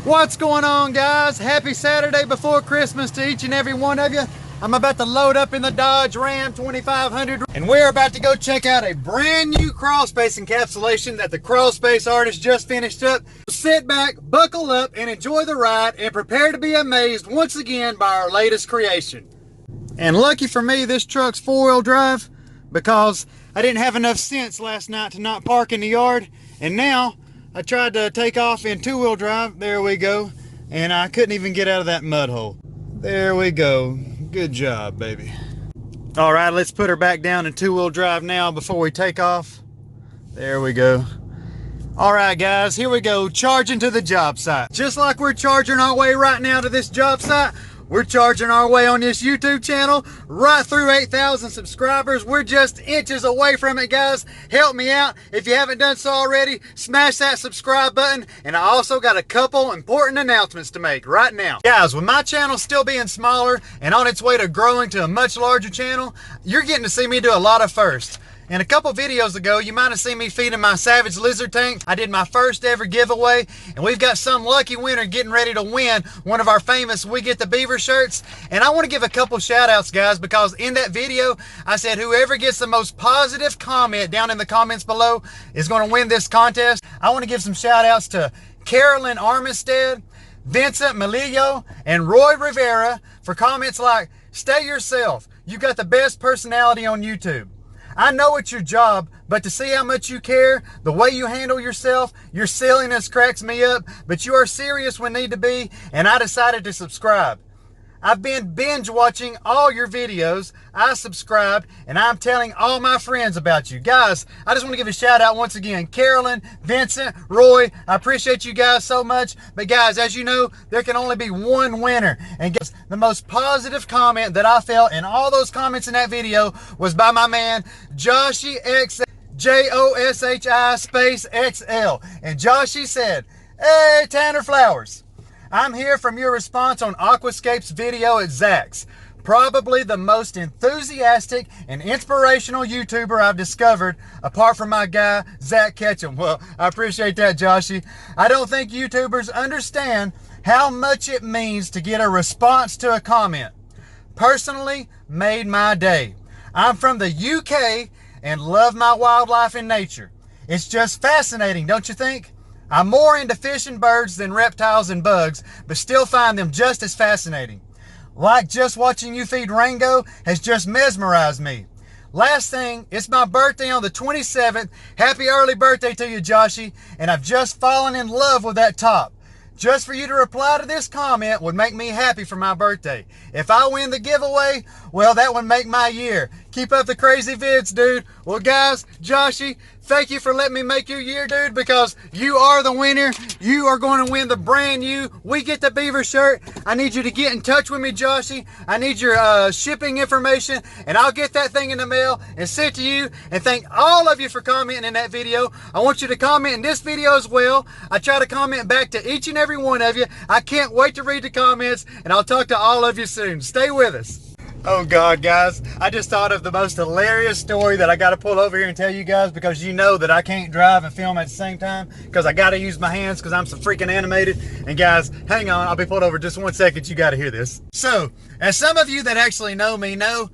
What's going on, guys? Happy Saturday before Christmas to each and every one of you. I'm about to load up in the Dodge Ram 2500 and we're about to go check out a brand new crawl space encapsulation that the crawl space artist just finished up. Sit back, buckle up, and enjoy the ride and prepare to be amazed once again by our latest creation. And lucky for me, this truck's four-wheel drive because I didn't have enough sense last night to not park in the yard, and now I tried to take off in two-wheel drive. There we go. And I couldn't even get out of that mud hole. There we go. Good job, baby. All right, let's put her back down in two-wheel drive now before we take off. There we go. All right, guys, here we go. Charging to the job site. Just like we're charging our way right now to this job site, we're charging our way on this YouTube channel right through 8,000 subscribers. We're just inches away from it, guys. Help me out. If you haven't done so already, smash that subscribe button. And I also got a couple important announcements to make right now. Guys, with my channel still being smaller and on its way to growing to a much larger channel, you're getting to see me do a lot of firsts. And a couple videos ago, you might have seen me feeding my Savage Lizard tank. I did my first ever giveaway, and we've got some lucky winner getting ready to win one of our famous We Get the Beaver shirts. And I want to give a couple shout outs, guys, because in that video, I said whoever gets the most positive comment down in the comments below is going to win this contest. I want to give some shout outs to Carolyn Armistead, Vincent Melillo, and Roy Rivera for comments like, "Stay yourself. You got the best personality on YouTube. I know it's your job, but to see how much you care, the way you handle yourself, your silliness cracks me up, but you are serious when need to be, and I decided to subscribe. I've been binge watching all your videos. I subscribed, and I'm telling all my friends about you." Guys, I just want to give a shout out once again. Carolyn, Vincent, Roy, I appreciate you guys so much. But guys, as you know, there can only be one winner. And guys, the most positive comment that I felt in all those comments in that video was by my man, Joshy X, Joshi space XL. And Joshy said, "Hey, Tanner Flowers, I'm here from your response on Aquascape's video at Zach's. Probably the most enthusiastic and inspirational YouTuber I've discovered, apart from my guy, Zach Ketchum." Well, I appreciate that, Joshy. "I don't think YouTubers understand how much it means to get a response to a comment. Personally, made my day. I'm from the UK and love my wildlife and nature. It's just fascinating, don't you think? I'm more into fish and birds than reptiles and bugs, but still find them just as fascinating. Like just watching you feed Rango has just mesmerized me. Last thing, it's my birthday on the 27th. Happy early birthday to you, Joshy, and I've just fallen in love with that top. Just for you to reply to this comment would make me happy for my birthday. If I win the giveaway, well, that would make my year. Keep up the crazy vids, dude." Well, guys, Joshy, thank you for letting me make your year, dude, because you are the winner. You are going to win the brand new We Get the Beaver shirt. I need you to get in touch with me, Joshy. I need your shipping information, and I'll get that thing in the mail and sent to you. And thank all of you for commenting in that video. I want you to comment in this video as well. I try to comment back to each and every one of you. I can't wait to read the comments, and I'll talk to all of you soon. Stay with us. Oh God, guys, I just thought of the most hilarious story that I got to pull over here and tell you guys, because you know that I can't drive and film at the same time because I got to use my hands because I'm so freaking animated. And guys, hang on, I'll be pulled over just 1 second. You got to hear this. So, as some of you that actually know me know,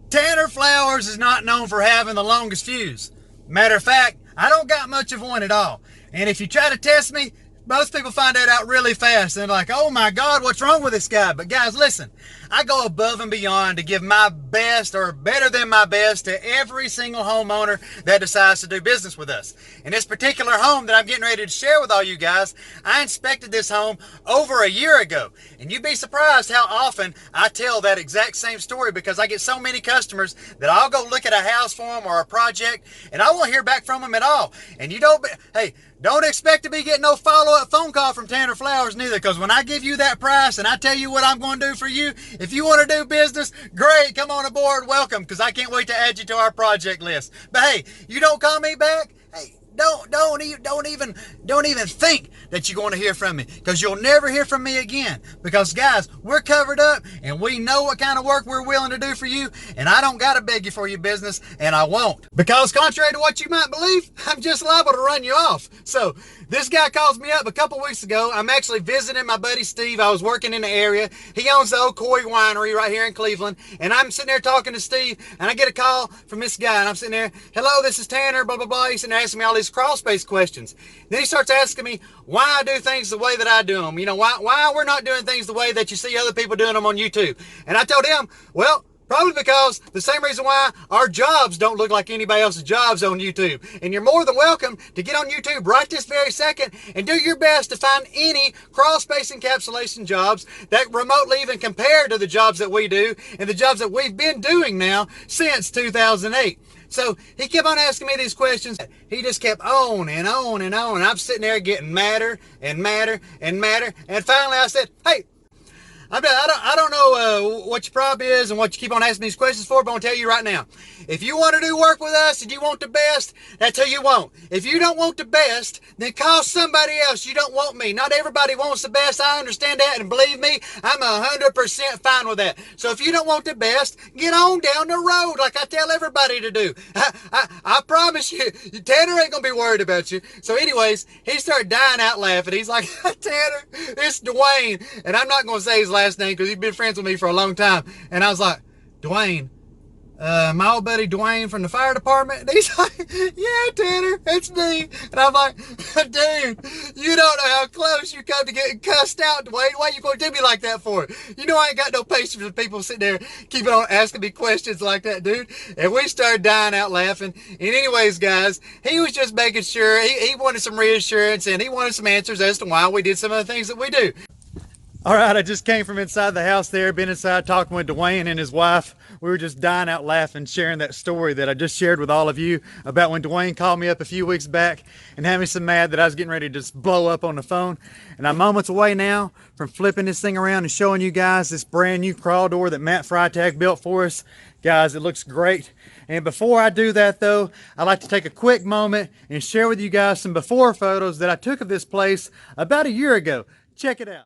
Tanner Flowers is not known for having the longest fuse. Matter of fact, I don't got much of one at all. And if you try to test me, most people find that out really fast. They're like, "Oh my God, what's wrong with this guy?" But guys, listen, I go above and beyond to give my best or better than my best to every single homeowner that decides to do business with us. In this particular home that I'm getting ready to share with all you guys, I inspected this home over a year ago. And you'd be surprised how often I tell that exact same story, because I get so many customers that I'll go look at a house for them or a project and I won't hear back from them at all. And you don't, hey, don't expect to be getting no follow-up phone call from Tanner Flowers neither, because when I give you that price and I tell you what I'm going to do for you, if you want to do business, great, come on aboard, welcome, because I can't wait to add you to our project list. But hey, you don't call me back, hey, don't even think that you're going to hear from me, because you'll never hear from me again. Because guys, we're covered up and we know what kind of work we're willing to do for you, and I don't got to beg you for your business, and I won't. Because contrary to what you might believe, I'm just liable to run you off. So This guy calls me up a couple weeks ago. I'm actually visiting my buddy Steve. I was working in the area. He owns the Old Coy Winery right here in Cleveland. And I'm sitting there talking to Steve, and I get a call from this guy. And I'm sitting there, hello, this is Tanner, blah, blah, blah. He's sitting there asking me all these crawl space questions. Then he starts asking me why I do things the way that I do them. You know, why we're not doing things the way that you see other people doing them on YouTube. And I told him, well, probably because the same reason why our jobs don't look like anybody else's jobs on YouTube. And you're more than welcome to get on YouTube right this very second and do your best to find any crawl space encapsulation jobs that remotely even compare to the jobs that we do and the jobs that we've been doing now since 2008. So he kept on asking me these questions. He just kept on and on and on. And I'm sitting there getting madder and madder and madder. And finally I said, hey, I don't know what your problem is and what you keep on asking these questions for, but I'm going to tell you right now. If you want to do work with us and you want the best, that's who you want. If you don't want the best, then call somebody else. You don't want me. Not everybody wants the best. I understand that, and believe me, I'm 100% fine with that. So if you don't want the best, get on down the road like I tell everybody to do. I promise you, Tanner ain't going to be worried about you. So anyways, he started dying out laughing. He's like, Tanner, it's Dwayne. And I'm not going to say his last name because he's been friends with me for a long time. And I was like, Dwayne, my old buddy Dwayne from the fire department. And he's like, yeah, Tanner, it's me. And I'm like, dude, you don't know how close you come to getting cussed out, Dwayne. Why you going to do me like that for? You know I ain't got no patience with people sitting there keeping on asking me questions like that, dude. And we started dying out laughing. And anyways, guys, he was just making sure, he wanted some reassurance and he wanted some answers as to why we did some of the things that we do. All right, I just came from inside the house there, been inside talking with Dwayne and his wife. We were just dying out laughing, sharing that story that I just shared with all of you about when Dwayne called me up a few weeks back and had me so mad that I was getting ready to just blow up on the phone. And I'm moments away now from flipping this thing around and showing you guys this brand new crawl door that Matt Freitag built for us. Guys, it looks great. And before I do that though, I'd like to take a quick moment and share with you guys some before photos that I took of this place about a year ago. Check it out.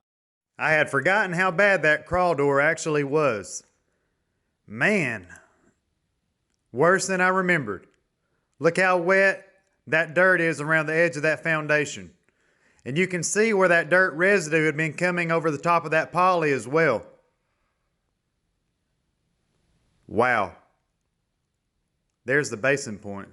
I had forgotten how bad that crawl door actually was. Man, worse than I remembered. Look how wet that dirt is around the edge of that foundation. And you can see where that dirt residue had been coming over the top of that poly as well. Wow. There's the basin point.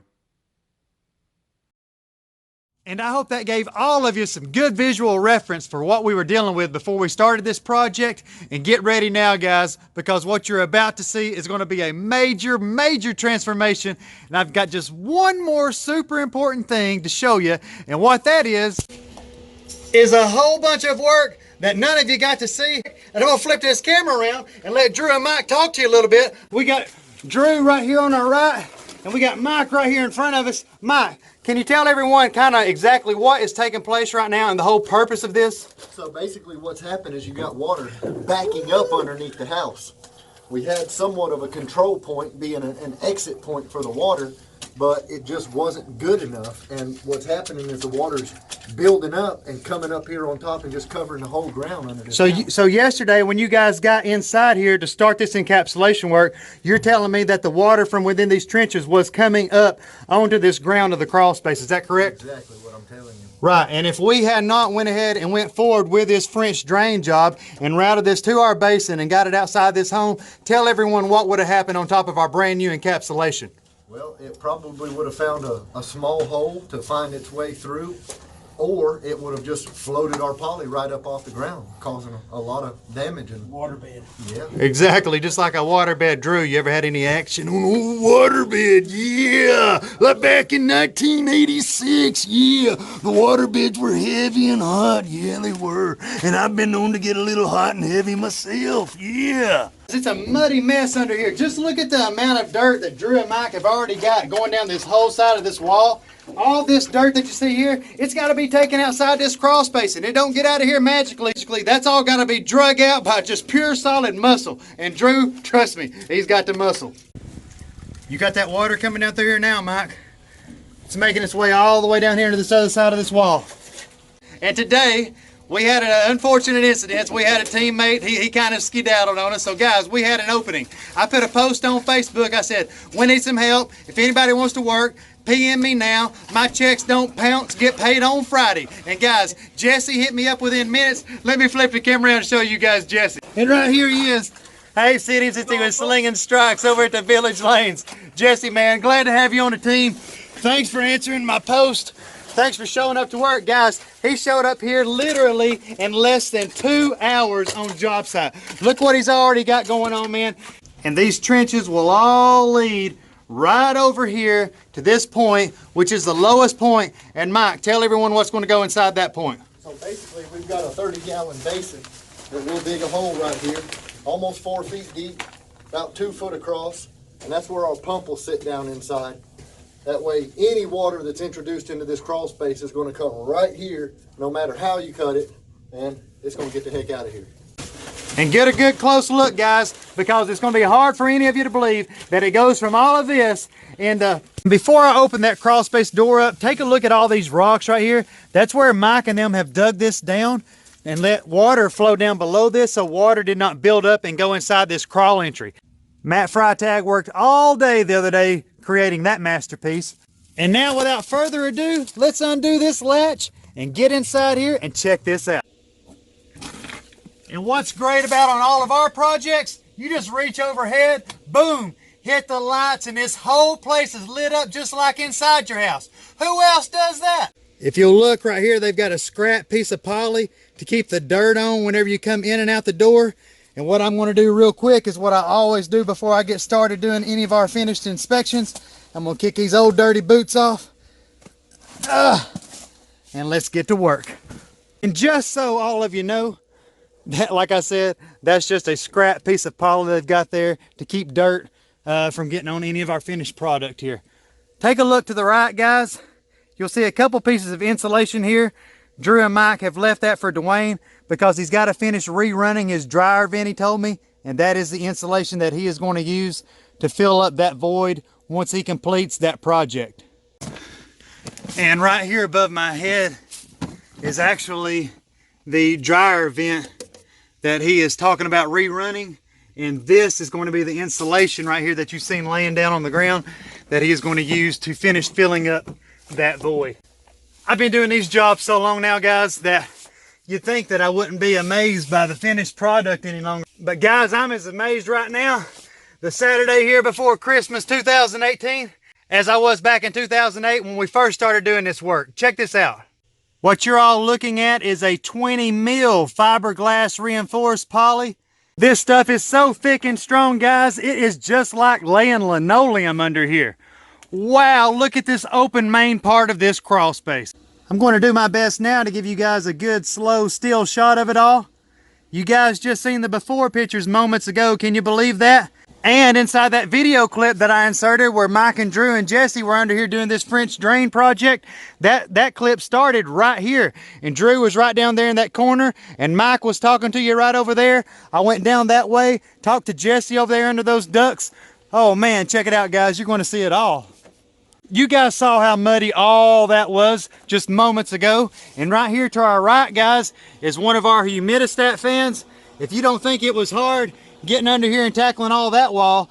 And I hope that gave all of you some good visual reference for what we were dealing with before we started this project. And get ready now, guys, because what you're about to see is going to be a major, major transformation. And I've got just one more super important thing to show you. And what that is a whole bunch of work that none of you got to see. And I'm going to flip this camera around and let Drew and Mike talk to you a little bit. We got Drew right here on our right, and we got Mike right here in front of us. Mike, can you tell everyone kind of exactly what is taking place right now and the whole purpose of this? So basically what's happened is you got water backing up underneath the house. We had somewhat of a control point being an exit point for the water, but it just wasn't good enough. And what's happening is the water's building up and coming up here on top and just covering the whole ground under this house. So yesterday when you guys got inside here to start this encapsulation work, you're telling me that the water from within these trenches was coming up onto this ground of the crawl space. Is that correct? Exactly what I'm telling you. Right, and if we had not went ahead and went forward with this French drain job and routed this to our basin and got it outside this home, tell everyone what would have happened on top of our brand new encapsulation. Well, it probably would have found a small hole to find its way through, or it would have just floated our poly right up off the ground, causing a lot of damage. And waterbed. Yeah. Exactly, just like a waterbed. Drew, you ever had any action on a waterbed? Yeah, like back in 1986, yeah. The waterbeds were heavy and hot, yeah they were. And I've been known to get a little hot and heavy myself, yeah. It's a muddy mess under here. Just look at the amount of dirt that Drew and Mike have already got going down this whole side of this wall. All this dirt that you see here, it's got to be taken outside this crawl space, and it don't get out of here magically. That's all got to be drug out by just pure solid muscle. And Drew, trust me, he's got the muscle. You got that water coming down through here now, Mike. It's making its way all the way down here to this other side of this wall. And today, we had an unfortunate incident. We had a teammate, he kind of skedaddled on us. So guys, we had an opening. I put a post on Facebook. I said, we need some help. If anybody wants to work, PM me now. My checks don't pounce, get paid on Friday. And guys, Jesse hit me up within minutes. Let me flip the camera around and show you guys Jesse. And right here he is. Hey, City, since he was slinging strikes over at the Village Lanes. Jesse, man, glad to have you on the team. Thanks for answering my post. Thanks for showing up to work. Guys, he showed up here literally in less than 2 hours on job site. Look what he's already got going on, man. And these trenches will all lead right over here to this point, which is the lowest point. And Mike, tell everyone what's going to go inside that point. So basically, we've got a 30-gallon basin that we'll dig a hole right here, almost 4 feet deep, about 2 foot across, and that's where our pump will sit down inside. That way, any water that's introduced into this crawl space is going to come right here, no matter how you cut it, and it's going to get the heck out of here. And get a good close look, guys, because it's going to be hard for any of you to believe that it goes from all of this. And before I open that crawl space door up, take a look at all these rocks right here. That's where Mike and them have dug this down and let water flow down below this so water did not build up and go inside this crawl entry. Matt Freitag worked all day the other day creating that masterpiece. And now, without further ado, let's undo this latch and get inside here and check this out. And what's great about on all of our projects, you just reach overhead, boom, hit the lights, and this whole place is lit up just like inside your house. Who else does that? If you'll look right here, they've got a scrap piece of poly to keep the dirt on whenever you come in and out the door. And what I'm going to do real quick is what I always do before I get started doing any of our finished inspections. I'm going to kick these old dirty boots off. And let's get to work. And just so all of you know, that, like I said, that's just a scrap piece of poly they've got there to keep dirt from getting on any of our finished product here. Take a look to the right, guys. You'll see a couple pieces of insulation here. Drew and Mike have left that for Dwayne because he's got to finish rerunning his dryer vent, he told me, and that is the insulation that he is going to use to fill up that void once he completes that project. And right here above my head is actually the dryer vent that he is talking about rerunning, and this is going to be the insulation right here that you've seen laying down on the ground that he is going to use to finish filling up that void. I've been doing these jobs so long now, guys, that you'd think that I wouldn't be amazed by the finished product any longer. But guys, I'm as amazed right now, the Saturday here before Christmas 2018, as I was back in 2008 when we first started doing this work. Check this out. What you're all looking at is a 20 mil fiberglass reinforced poly. This stuff is so thick and strong, guys, it is just like laying linoleum under here. Wow, look at this open main part of this crawl space. I'm going to do my best now to give you guys a good slow still shot of it all. You guys just seen the before pictures moments ago, can you believe that? And inside that video clip that I inserted where Mike and Drew and Jesse were under here doing this French drain project, that clip started right here. And Drew was right down there in that corner, and Mike was talking to you right over there. I went down that way, talked to Jesse over there under those ducts. Oh man, check it out, guys. You're going to see it all. You guys saw how muddy all that was just moments ago. And right here to our right, guys, is one of our humidistat fans. If you don't think it was hard getting under here and tackling all that wall,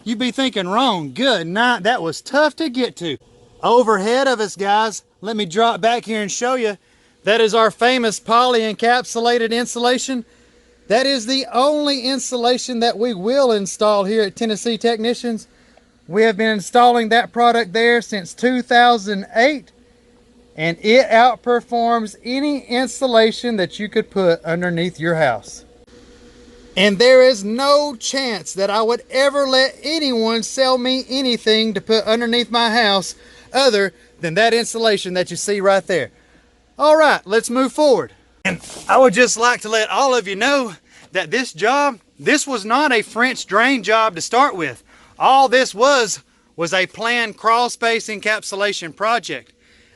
you'd be thinking wrong. Good night, that was tough to get to. Overhead of us, guys, let me drop back here and show you. That is our famous poly encapsulated insulation. That is the only insulation that we will install here at Tennessee Technicians. We have been installing that product there since 2008, and it outperforms any insulation that you could put underneath your house. And there is no chance that I would ever let anyone sell me anything to put underneath my house other than that insulation that you see right there. All right, let's move forward. And I would just like to let all of you know that this job, this was not a French drain job to start with. All this was a planned crawl space encapsulation project.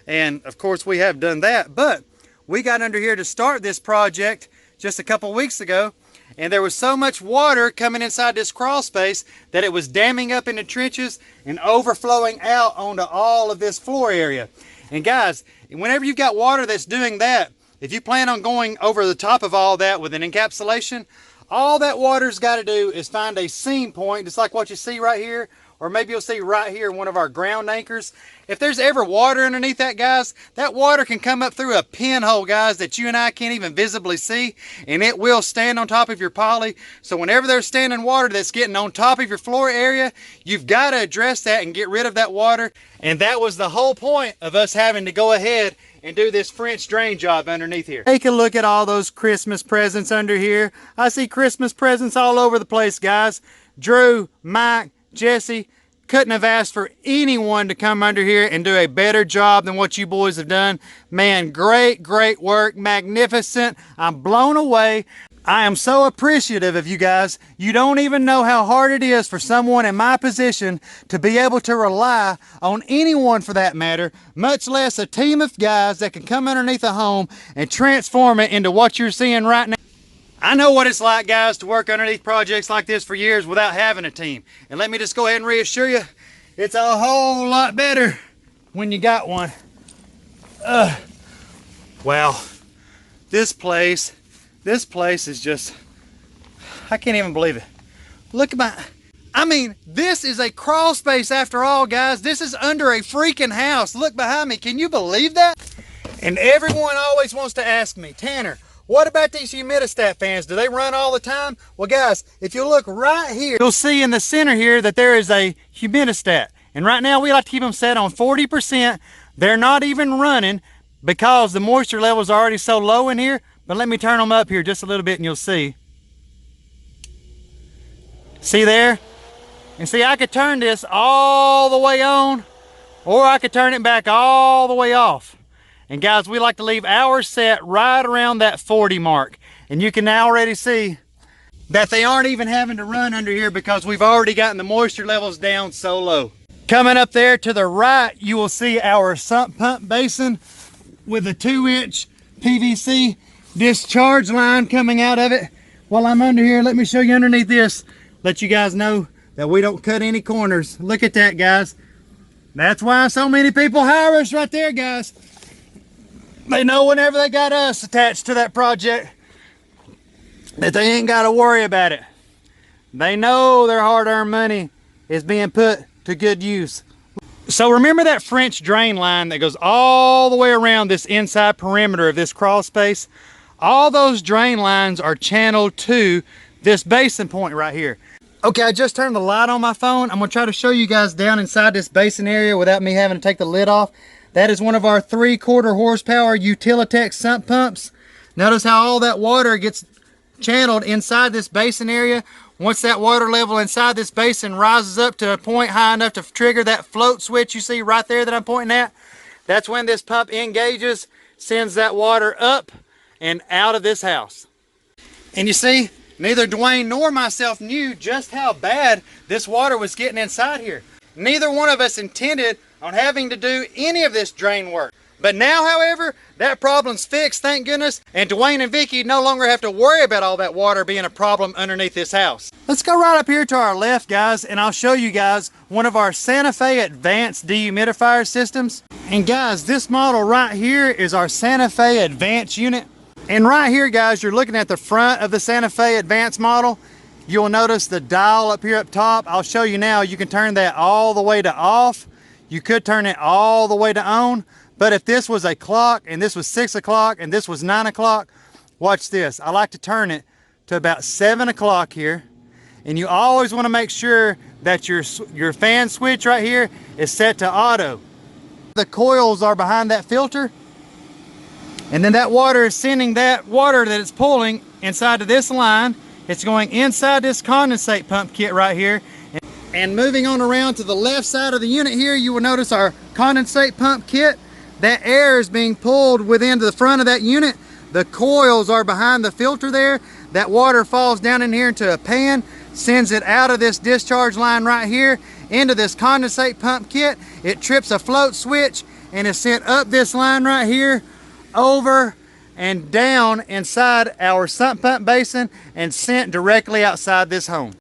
And of course we have done that, but we got under here to start this project just a couple weeks ago, and there was so much water coming inside this crawl space that it was damming up in the trenches and overflowing out onto all of this floor area. And guys, whenever you've got water that's doing that, if you plan on going over the top of all that with an encapsulation, all that water's got to do is find a seam point, just like what you see right here, or maybe you'll see right here one of our ground anchors. If there's ever water underneath that, guys, that water can come up through a pinhole, guys, that you and I can't even visibly see, and it will stand on top of your poly. So whenever there's standing water that's getting on top of your floor area, you've got to address that and get rid of that water. And that was the whole point of us having to go ahead and do this French drain job underneath here. Take a look at all those Christmas presents under here. I see Christmas presents all over the place, guys. Drew, Mike, Jesse, couldn't have asked for anyone to come under here and do a better job than what you boys have done. Man, great, great work, magnificent. I'm blown away. I am so appreciative of you guys. You don't even know how hard it is for someone in my position to be able to rely on anyone for that matter, much less a team of guys that can come underneath a home and transform it into what you're seeing right now. I know what it's like, guys, to work underneath projects like this for years without having a team. And let me just go ahead and reassure you, it's a whole lot better when you got one. Wow, this place is just, I can't even believe it. Look at this is a crawl space after all, guys. This is under a freaking house. Look behind me, can you believe that? And everyone always wants to ask me, Tanner, what about these humidistat fans? Do they run all the time? Well, guys, if you look right here, you'll see in the center here that there is a humidistat. And right now we like to keep them set on 40%. They're not even running because the moisture levels are already so low in here. But let me turn them up here just a little bit and you'll see. See there? And see, I could turn this all the way on, or I could turn it back all the way off. And guys, we like to leave ours set right around that 40 mark. And you can now already see that they aren't even having to run under here because we've already gotten the moisture levels down so low. Coming up there to the right, you will see our sump pump basin with a 2-inch PVC discharge line coming out of it. While I'm under here, let me show you underneath this. Let you guys know that we don't cut any corners. Look at that, guys. That's why so many people hire us right there, guys. They know whenever they got us attached to that project that they ain't got to worry about it. They know their hard-earned money is being put to good use. So remember that French drain line that goes all the way around this inside perimeter of this crawl space? All those drain lines are channeled to this basin point right here. Okay, I just turned the light on my phone. I'm gonna try to show you guys down inside this basin area without me having to take the lid off. That is one of our 3/4 horsepower Utilitech sump pumps. Notice how all that water gets channeled inside this basin area. Once that water level inside this basin rises up to a point high enough to trigger that float switch you see right there that I'm pointing at, that's when this pump engages, sends that water up and out of this house. And you see, neither Dwayne nor myself knew just how bad this water was getting inside here. Neither one of us intended on having to do any of this drain work. But now, however, that problem's fixed, thank goodness, and Dwayne and Vicky no longer have to worry about all that water being a problem underneath this house. Let's go right up here to our left, guys, and I'll show you guys one of our Santa Fe Advanced dehumidifier systems. And guys, this model right here is our Santa Fe Advanced unit. And right here, guys, you're looking at the front of the Santa Fe Advanced model. You'll notice the dial up here up top. I'll show you now. You can turn that all the way to off. You could turn it all the way to on. But if this was a clock and this was 6 o'clock and this was 9 o'clock, watch this. I like to turn it to about 7 o'clock here. And you always want to make sure that your fan switch right here is set to auto. The coils are behind that filter. And then that water is sending that water that it's pulling inside of this line. It's going inside this condensate pump kit right here. And moving on around to the left side of the unit here, you will notice our condensate pump kit. That air is being pulled within the front of that unit. The coils are behind the filter there. That water falls down in here into a pan, sends it out of this discharge line right here into this condensate pump kit. It trips a float switch and is sent up this line right here, over and down inside our sump pump basin and sent directly outside this home.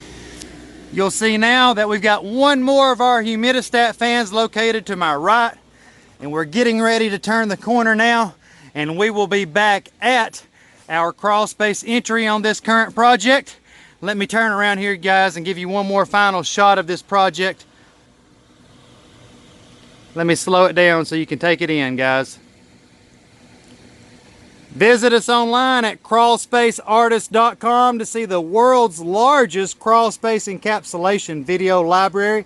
You'll see now that we've got one more of our humidistat fans located to my right, and we're getting ready to turn the corner now, and we will be back at our crawl space entry on this current project. Let me turn around here, guys, and give you one more final shot of this project Let me slow it down so you can take it in, guys. Visit us online at crawlspaceartist.com to see the world's largest crawl space encapsulation video library.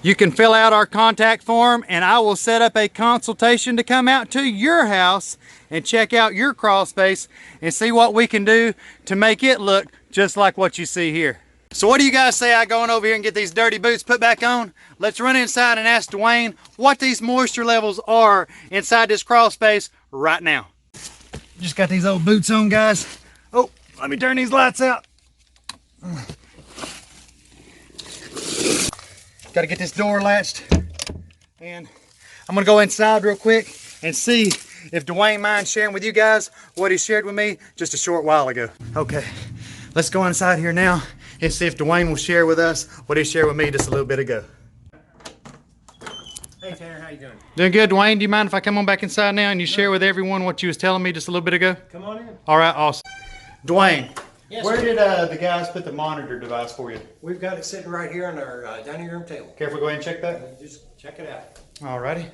You can fill out our contact form and I will set up a consultation to come out to your house and check out your crawl space and see what we can do to make it look just like what you see here. So what do you guys say I go on over here and get these dirty boots put back on? Let's run inside and ask Dwayne what these moisture levels are inside this crawl space right now. Just got these old boots on, guys. Oh, let me turn these lights out. Got to get this door latched. And I'm going to go inside real quick and see if Dwayne minds sharing with you guys what he shared with me just a short while ago. Okay, let's go inside here now and see if Dwayne will share with us what he shared with me just a little bit ago. Hey Tanner, how you doing? Doing good, Dwayne. Do you mind if I come on back inside now and you share with everyone what you was telling me just a little bit ago? Come on in. All right, awesome. Dwayne, Yes, where sir. did the guys put the monitor device for you? We've got it sitting right here on our dining room table. Care if we go ahead and check that? Just check it out. Alrighty.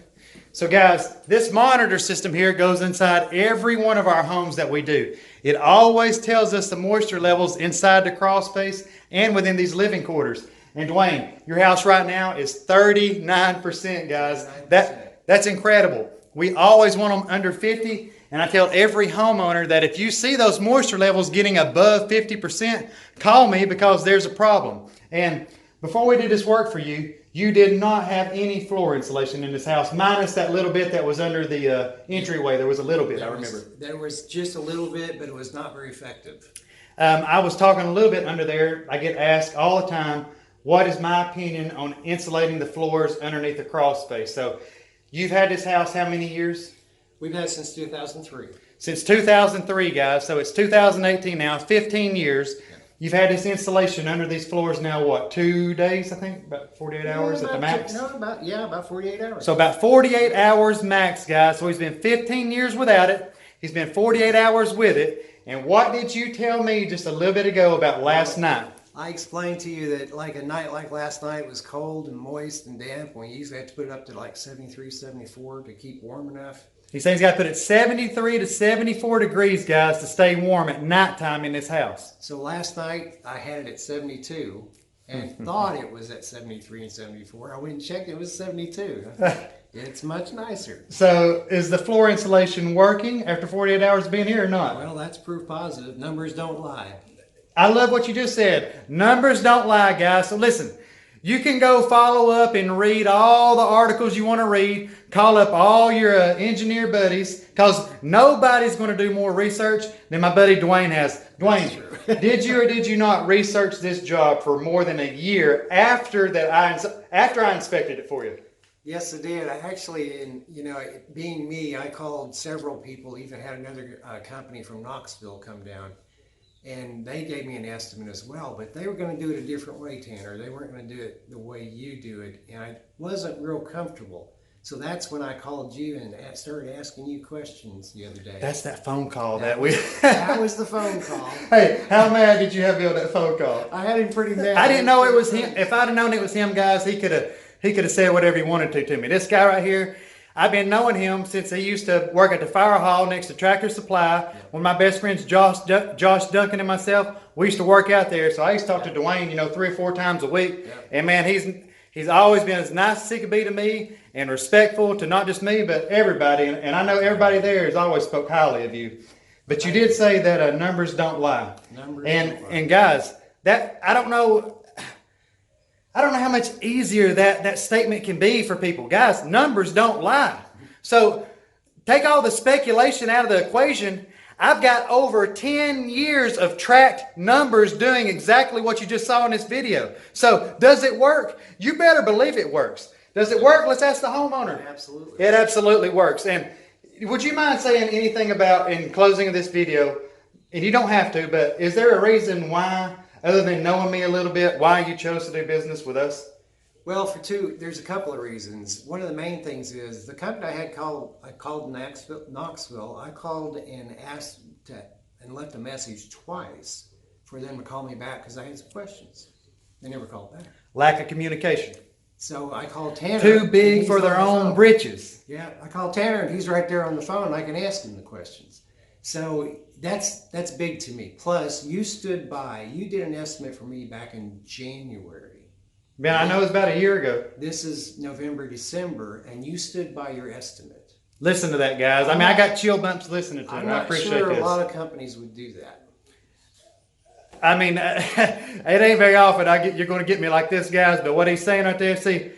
So guys, this monitor system here goes inside every one of our homes that we do. It always tells us the moisture levels inside the crawl space and within these living quarters. And Dwayne, your house right now is 39%, guys. 39%. That's incredible. We always want them under 50. And I tell every homeowner that if you see those moisture levels getting above 50%, call me because there's a problem. And before we did this work for you, you did not have any floor insulation in this house, minus that little bit that was under the entryway. There was a little bit, I remember. There was just a little bit, but it was not very effective. I was talking a little bit under there. I get asked all the time, what is my opinion on insulating the floors underneath the crawl space? So you've had this house how many years? We've had it since 2003. Since 2003, guys. So it's 2018 now, 15 years. You've had this insulation under these floors now, what, 2 days, I think? About 48 hours at the max? No, about 48 hours. So about 48 hours max, guys. So he's been 15 years without it. He's been 48 hours with it. And what did you tell me just a little bit ago about last night? I explained to you that like a night like last night was cold and moist and damp. We usually have to put it up to like 73, 74 to keep warm enough. He says he's got to put it 73 to 74 degrees, guys, to stay warm at nighttime in this house. So last night I had it at 72 and thought it was at 73 and 74. I went and checked, it was 72. It's much nicer. So is the floor insulation working after 48 hours of being here or not? Well, that's proof positive. Numbers don't lie. I love what you just said. Numbers don't lie, guys. So listen, you can go follow up and read all the articles you want to read. Call up all your engineer buddies because nobody's going to do more research than my buddy Dwayne has. Dwayne, did you or did you not research this job for more than a year after I inspected it for you? Yes, I did. I actually, being me, I called several people, even had another company from Knoxville come down. And they gave me an estimate as well, but they were going to do it a different way, Tanner. They weren't going to do it the way you do it, and I wasn't real comfortable. So that's when I called you and started asking you questions the other day. That's that phone call that was the phone call. Hey, how mad did you have me on that phone call? I had him pretty mad. I didn't know it was him. If I'd have known it was him, guys, he could have said whatever he wanted to me. This guy right here, I've been knowing him since he used to work at the fire hall next to Tractor Supply. One of my best friends, Josh Duncan and myself, we used to work out there. So I used to talk to Dwayne, 3 or 4 times a week. And man, he's always been as nice as he could be to me and respectful to not just me, but everybody. And I know everybody there has always spoke highly of you. But you did say that numbers don't lie. And guys, I don't know how much easier that statement can be for people. Guys, numbers don't lie. So take all the speculation out of the equation. I've got over 10 years of tracked numbers doing exactly what you just saw in this video. So does it work? You better believe it works. Does it work? Let's ask the homeowner. Absolutely. It absolutely works. And would you mind saying anything about, in closing of this video, and you don't have to, but is there a reason why, other than knowing me a little bit, why you chose to do business with us? Well, there's a couple of reasons. One of the main things is the company I called Knoxville. I called and asked and left a message twice for them to call me back because I had some questions. They never called back. Lack of communication. So I called Tanner. Too big and for he's their on the own phone. britches. Yeah, I called Tanner and he's right there on the phone. I can ask him the questions. So that's big to me. Plus, you stood by. You did an estimate for me back in January. Man, I know it was about a year ago. This is November, December, and you stood by your estimate. Listen to that, guys. I mean, I got chill bumps listening to it. I'm I not appreciate sure this. a lot of companies would do that. I mean, it ain't very often you're going to get me like this, guys. But what he's saying right there, see,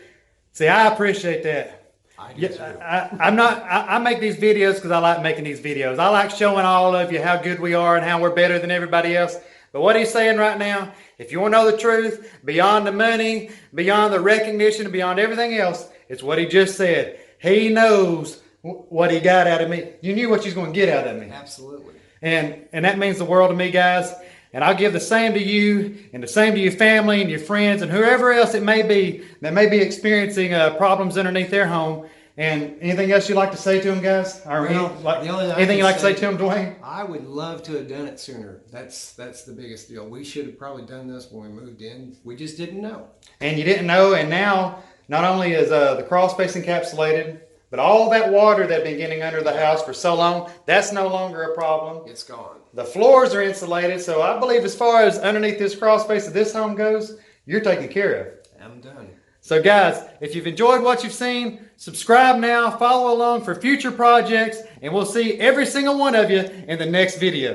I appreciate that. I do too. I make these videos because I like making these videos. I like showing all of you how good we are and how we're better than everybody else. But what he's saying right now, if you want to know the truth, beyond the money, beyond the recognition, beyond everything else, it's what he just said. He knows what he got out of me. You knew what you was going to get out of me. Absolutely. And that means the world to me, guys. And I'll give the same to you and the same to your family and your friends and whoever else it may be that may be experiencing problems underneath their home. And anything else you'd like to say to them, guys? Or anything you'd like to say to them, Dwayne? I would love to have done it sooner. That's the biggest deal. We should have probably done this when we moved in. We just didn't know. And you didn't know, and now not only is the crawl space encapsulated, but all that water that had been getting under the house for so long, that's no longer a problem. It's gone. The floors are insulated, so I believe as far as underneath this crawl space of this home goes, you're taken care of. I'm done. So guys, if you've enjoyed what you've seen, subscribe now, follow along for future projects, and we'll see every single one of you in the next video.